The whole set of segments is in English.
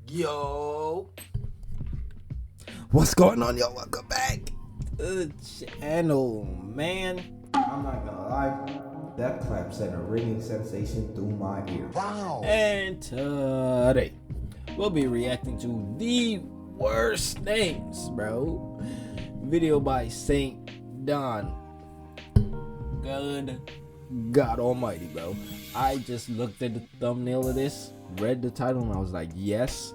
Yo, what's going on, y'all? Welcome back to the channel, man. I'm not gonna lie, that clap sent a ringing sensation through my ear. Wow. And today we'll be reacting to the worst names, bro. Video by Saint Don. Good God Almighty, bro. I just looked at the thumbnail of this, read the title, and I was like, yes,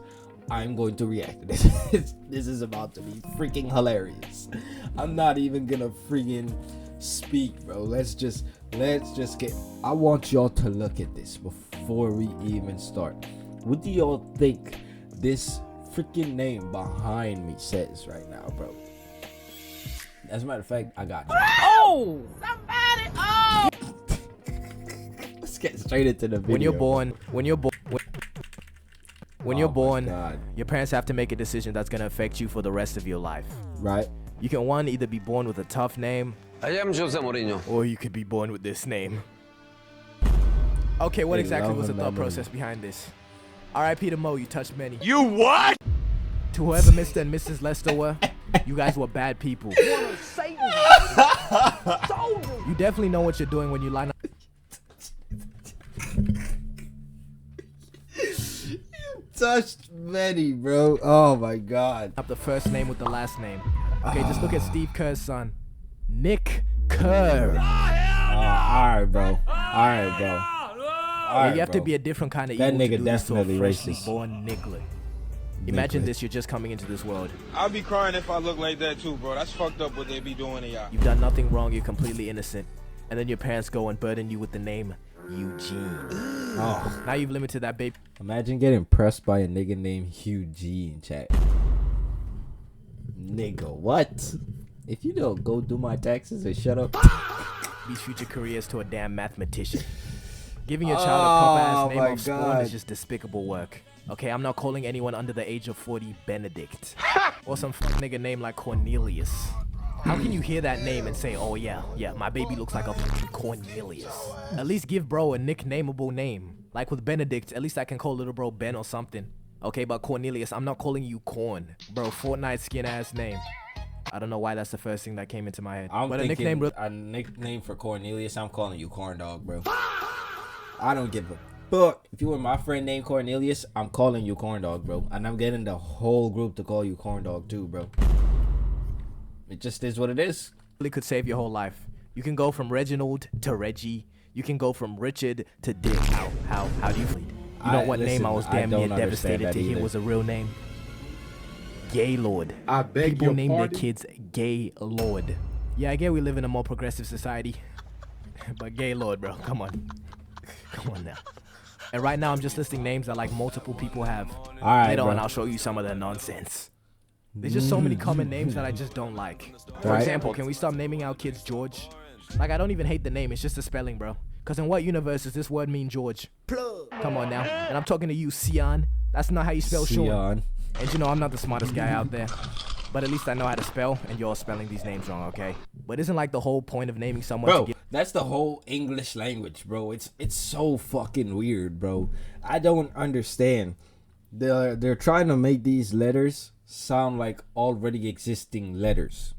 I'm going to react to this. This is about to be freaking hilarious. I'm not even gonna freaking speak, bro. Let's just get, I want y'all to look at this before we even start. What do y'all think this freaking name behind me says right now, bro? As a matter of fact, I got you. Oh! Somebody! Oh! Let's get straight into the video. When you're born, your parents have to make a decision that's gonna affect you for the rest of your life. Right? You can either be born with a tough name, I am Jose Mourinho. or you could be born with this name. Okay, what exactly was the thought process behind this? R.I.P. to Mo, you touched many. You what? To whoever Mr. and Mrs. Lester were, you guys were bad people. You definitely know what you're doing when you line up. Touched many, bro. Oh my God. Up the first name with the last name. Okay, just look at Steve Kerr's son, Nick Kerr. Alright, bro. Alright, bro. You have to be a different kind of that evil nigga to do this to a definitely freshly racist. born niggler. Imagine this, you're just coming into this world. I'll be crying if I look like that too, bro. That's fucked up what they be doing to y'all. You've done nothing wrong, you're completely innocent. And then your parents go and burden you with the name Eugene. Oh, Now you've limited that baby. imagine getting pressed by a nigga named Eugene, chat. Nigga, what? If you don't go do my taxes and shut up. These future careers to a damn mathematician. Giving your child a proper-ass name off scorn is just despicable work. Okay, I'm not calling anyone under the age of 40 Benedict. Or some nigga name like Cornelius. How can you hear that name and say, oh yeah, my baby looks like a Cornelius? At least give bro a nicknameable name. Like with Benedict, at least I can call little bro Ben or something. Okay, but Cornelius, I'm not calling you Corn. Bro, Fortnite skin ass name. I don't know why that's the first thing that came into my head. But a nickname for Cornelius, I'm calling you Corn Dog, bro. I don't give a fuck. If you were my friend named Cornelius, I'm calling you Corn Dog, bro. And I'm getting the whole group to call you Corn Dog too, bro. It just is what it is. Really could save your whole life. You can go from Reginald to Reggie. You can go from Richard to Dick. How do you feel? You know what name I was damn near devastated to hear was a real name? Gaylord. I beg People your name pardon? their kids Gaylord. Yeah, I get we live in a more progressive society. But Gaylord, bro, come on. Come on now. And right now I'm just listing names that like multiple people have. Alright, Later bro. on I'll show you some of the nonsense. There's just so many common names that I just don't like. For Right. example, can we stop naming our kids George? Like, I don't even hate the name, it's just the spelling, bro. Because in what universe does this word mean George? Come on now. And I'm talking to you, Sion. That's not how you spell Sean. Sion. And you know, I'm not the smartest guy out there. But at least I know how to spell, and you're spelling these names wrong, okay? But isn't like the whole point of naming someone Bro, to get... that's the whole English language, bro. It's so fucking weird, bro. I don't understand. They're trying to make these letters sound like already existing letters.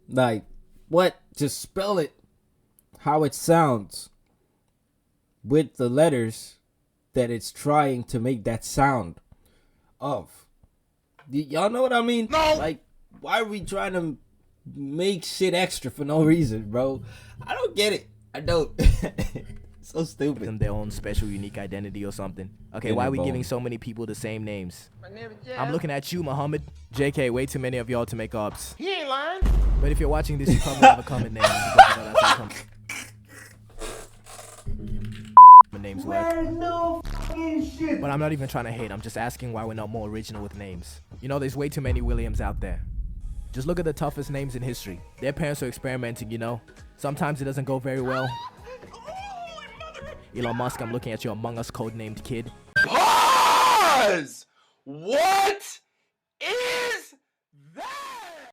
Like, what? Just spell it how it sounds with the letters that it's trying to make that sound of. Y'all know what I mean? No. Like, why are we trying to make shit extra for no reason, bro? I don't get it. I don't. So stupid. them their own special, unique identity or something. Okay, why are we giving so many people the same names? I'm looking at you, Muhammad. JK, way too many of y'all to make ups. He ain't lying. But if you're watching this, you probably have a common name. Because you know that's how common names work. But I'm not even trying to hate. I'm just asking why we're not more original with names. You know, there's way too many Williams out there. Just look at the toughest names in history. Their parents are experimenting, you know. Sometimes it doesn't go very well. Elon Musk, I'm looking at your Among Us codenamed kid. Pause! What is that?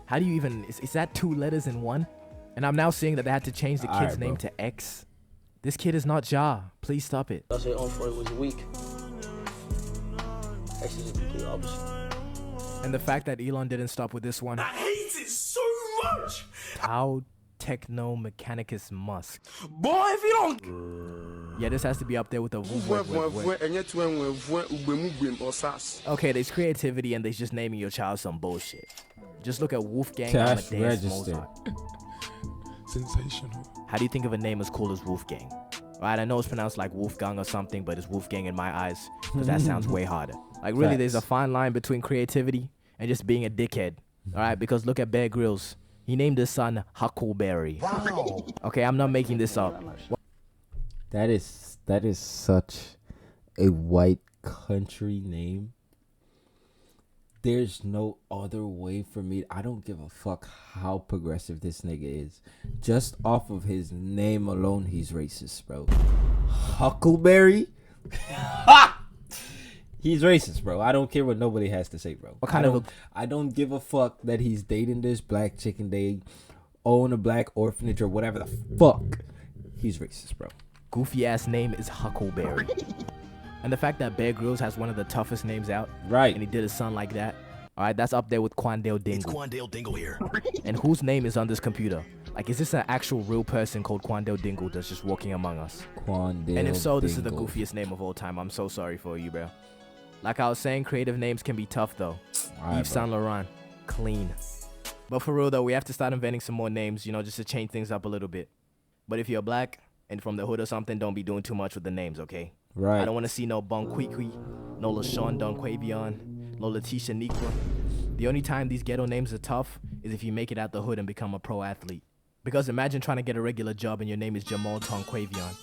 How do you even... Is that 2 letters in one? And I'm now seeing that they had to change the kid's name to X. This kid is not Ja. Please stop it. I say on Freud was weak. Actually, the complete opposite. And the fact that Elon didn't stop with this one. I hate it so much. Tau Techno Mechanicus Musk. Boy, if you don't. Yeah, this has to be up there with the Okay, there's creativity and there's just naming your child some bullshit. Just look at Wolfgang Cash Amadeus register. Mozart. Sensational. How do you think of a name as cool as Wolfgang? Right, I know it's pronounced like Wolfgang or something, but it's Wolfgang in my eyes because that sounds way harder. Like really, Facts. there's a fine line between creativity and just being a dickhead. All right, because look at Bear Grylls. He named his son Huckleberry. Wow. Okay, I'm not making this up. That is such a white country name. There's no other way for me. I don't give a fuck how progressive this nigga is. Just off of his name alone, he's racist, bro. Huckleberry? He's racist, bro. I don't care what nobody has to say, bro. What kind of I don't give a fuck that he's dating this black chick and they own a black orphanage or whatever the fuck. He's racist, bro. Goofy ass name is Huckleberry. And the fact that Bear Grylls has one of the toughest names out, Right. and he did his son like that, all right, that's up there with Quandale Dingle. It's Quandale Dingle here. And whose name is on this computer? Like, is this an actual real person called Quandale Dingle that's just walking among us? Quandale And if so, this is the Dingle. goofiest name of all time. I'm so sorry for you, bro. Like I was saying, creative names can be tough, though. Alright, Yves Saint Laurent, clean. But for real, though, we have to start inventing some more names, you know, just to change things up a little bit. But if you're black and from the hood or something, don't be doing too much with the names, okay? Right. I don't want to see no Bon Kwikwi, no LaShawn Don Quavion, no Letitia Nikwa. The only time these ghetto names are tough is if you make it out the hood and become a pro athlete. Because imagine trying to get a regular job and your name is Jamal Tonquavion.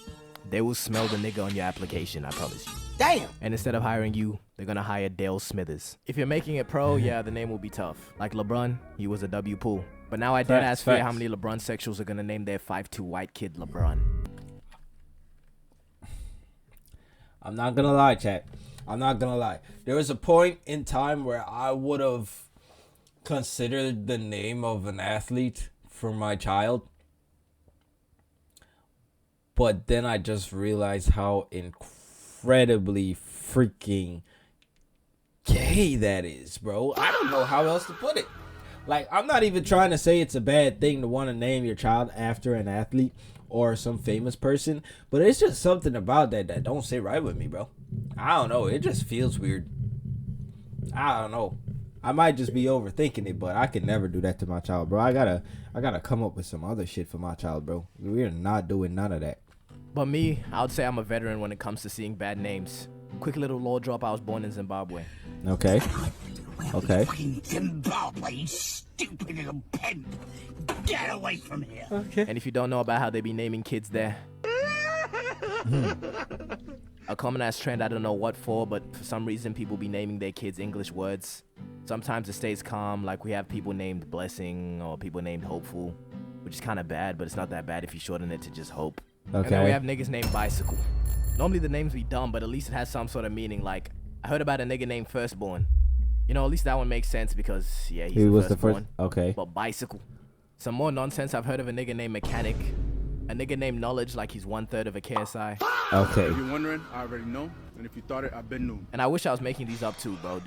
They will smell the nigga on your application, I promise you. Damn. And instead of hiring you, they're gonna hire Dale Smithers. If you're making it pro, yeah, the name will be tough. Like LeBron, he was a W pool. But now I dead Facts, ass fear how facts. many LeBron sexuals are gonna name their 5'2" white kid LeBron. I'm not gonna lie, chat. I'm not gonna lie. There was a point in time where I would have considered the name of an athlete for my child. But then I just realized how incredibly freaking gay that is, bro. I don't know how else to put it. Like, I'm not even trying to say it's a bad thing to want to name your child after an athlete or some famous person, but it's just something about that don't sit right with me, bro. I don't know. It just feels weird. I don't know. I might just be overthinking it, but I can never do that to my child, bro. I gotta come up with some other shit for my child, bro. We're not doing none of that. But me, I would say I'm a veteran when it comes to seeing bad names. Quick little law drop, I was born in Zimbabwe. Okay. Okay. Zimbabwe, you stupid little pimp. Get away from here. Okay. And if you don't know about how they be naming kids there, a common ass trend, I don't know what for, but for some reason people be naming their kids English words. Sometimes it stays calm, like we have people named Blessing or people named Hopeful, which is kind of bad, but it's not that bad if you shorten it to just Hope. And then we Okay. have niggas named Bicycle. Normally the names be dumb, but at least it has some sort of meaning. Like, I heard about a nigga named Firstborn. You know, at least that one makes sense because, yeah, he's He was the firstborn. first. Okay. But Bicycle. Some more nonsense, I've heard of a nigga named Mechanic. A nigga named Knowledge, like he's 1/3 of a KSI. Okay. If you're wondering, I already know. And if you thought it, I've been new. And I wish I was making these up too, bro.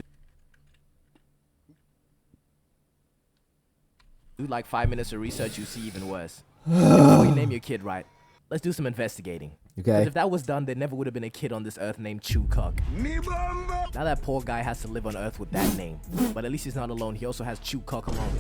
Do like 5 minutes of research, you see even worse. Before you name your kid right, let's do some investigating. Okay. Because if that was done, there never would have been a kid on this earth named Chewcock. Now that poor guy has to live on earth with that name. But at least he's not alone. He also has Chewcock alone.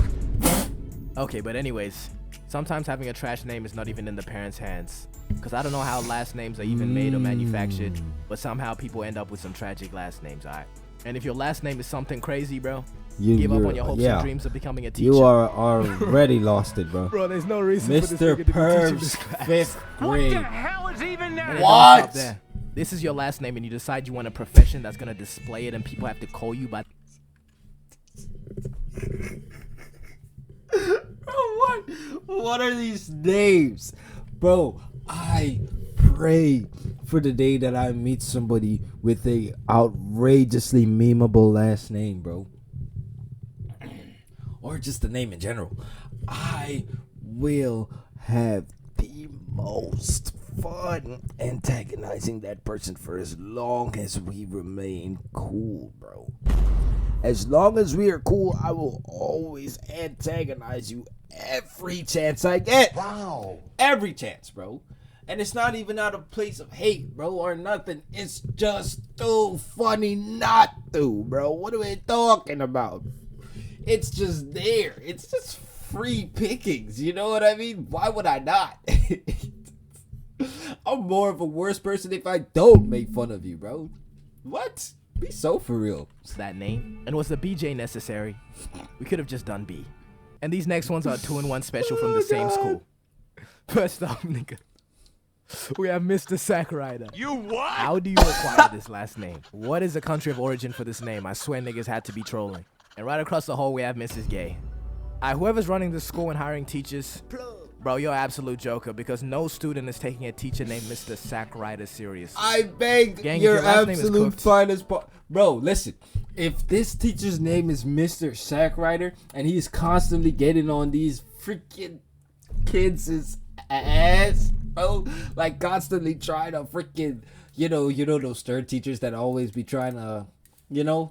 Okay, but anyways, sometimes having a trash name is not even in the parents' hands. Because I don't know how last names are even made or manufactured, but somehow people end up with some tragic last names, alright? And if your last name is something crazy, bro, give up on your hopes and dreams of becoming a teacher. You are already lost it, bro. Bro, there's no reason Mr. Perv's 5th grade. Hell is even that? Stop there. This is your last name and you decide you want a profession that's gonna display it and people have to call you by... What are these names? Bro, I pray for the day that I meet somebody with a outrageously memeable last name, bro. Or just the name in general. I will have the most fun antagonizing that person for as long as we remain cool, bro. As long as we are cool, I will always antagonize you every chance I get. Wow. Every chance, bro. And it's not even out of place of hate, bro, or nothing. It's just too funny not to, bro. What are we talking about? It's just there. It's just free pickings. You know what I mean? Why would I not? I'm more of a worse person if I don't make fun of you, bro. What? Be so for real. That name. And was the BJ necessary? We could have just done B. And these next ones are 2-in-1 special from the same school. First off, nigga, we have Mr. Sack Rider. You what? How do you acquire this last name? What is the country of origin for this name? I swear niggas had to be trolling. And right across the hall, we have Mrs. Gay. Whoever's running the school and hiring teachers, bro, you're an absolute joker because no student is taking a teacher named Mr. Sack Rider seriously. I beg Gang, if your your last name is absolute Cooked- finest part. Bro, listen. If this teacher's name is Mr. Sack Rider and he's constantly getting on these freaking kids' ass, bro, like constantly trying to freaking, you know those third teachers that always be trying to,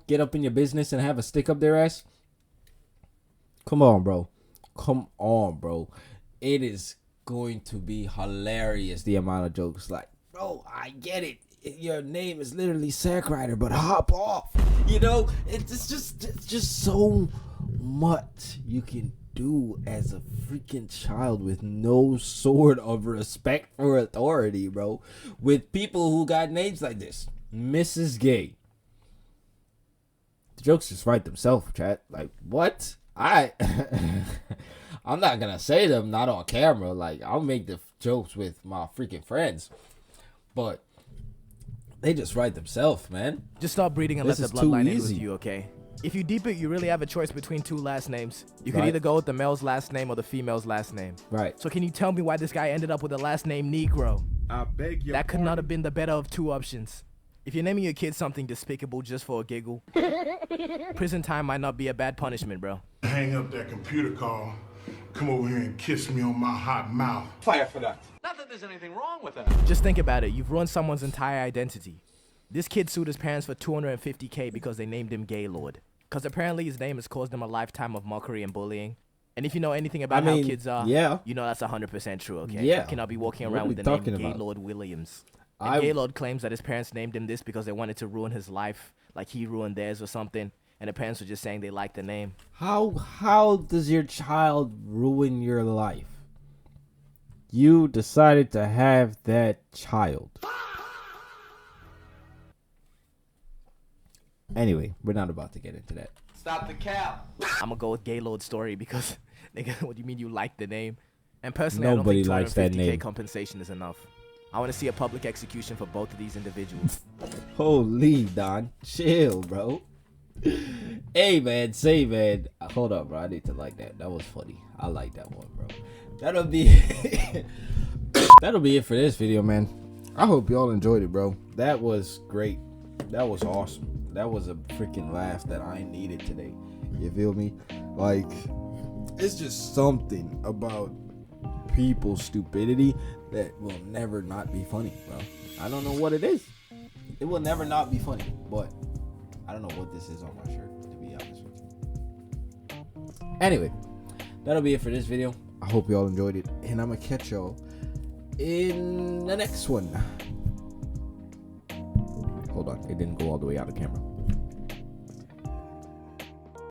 get up in your business and have a stick up their ass. Come on, bro. Come on, bro. It is going to be hilarious, the amount of jokes. Like, bro, I get it. Your name is literally Sack Rider, but hop off. It's just so much you can do as a freaking child with no sort of respect for authority, bro. With people who got names like this. Mrs. Gay. The jokes just write themselves, chat. Like, what? I'm not gonna say them, not on camera. Like, I'll make the jokes with my freaking friends, but they just write themselves, man. Just stop breeding and This let the is too bloodline in with easy. you, okay? If you deep it, you really have a choice between two last names. You could Right. either go with the male's last name or the female's last name. Right. So can you tell me why this guy ended up with the last name Negro? I beg your That could not have been the better of two options. If you're naming your kid something despicable just for a giggle, prison time might not be a bad punishment, bro. Hang up that computer call. Come over here and kiss me on my hot mouth. Fire for that. Not that there's anything wrong with that. Just think about it. You've ruined someone's entire identity. This kid sued his parents for $250K because they named him Gaylord. Because apparently his name has caused him a lifetime of mockery and bullying. And if you know anything about how kids are, yeah. you know that's 100% true, okay? Yeah. You cannot be walking What around are with we the name talking about? Gaylord Williams. And Gaylord claims that his parents named him this because they wanted to ruin his life, like he ruined theirs or something. And the parents were just saying they liked the name. How does your child ruin your life? You decided to have that child. Anyway, we're not about to get into that. Stop the cap. I'm gonna go with Gaylord's story because, nigga, what do you mean you like the name? And personally, Nobody I don't likes think that 250K name. compensation is enough. I want to see a public execution for both of these individuals. Holy Don, chill, bro. Hey man, hold up, bro. I need to like that. That was funny. I like that one, bro. That'll be it for this video, man. I hope y'all enjoyed it, bro. That was great. That was awesome. That was a freaking laugh that I needed today. You feel me? Like, it's just something about people's stupidity that will never not be funny, bro. I don't know what it is. It will never not be funny, but I don't know what this is on my shirt, to be honest with you. Anyway, that'll be it for this video. I hope y'all enjoyed it, and I'm gonna catch y'all in the next one. Hold on, it didn't go all the way out of camera.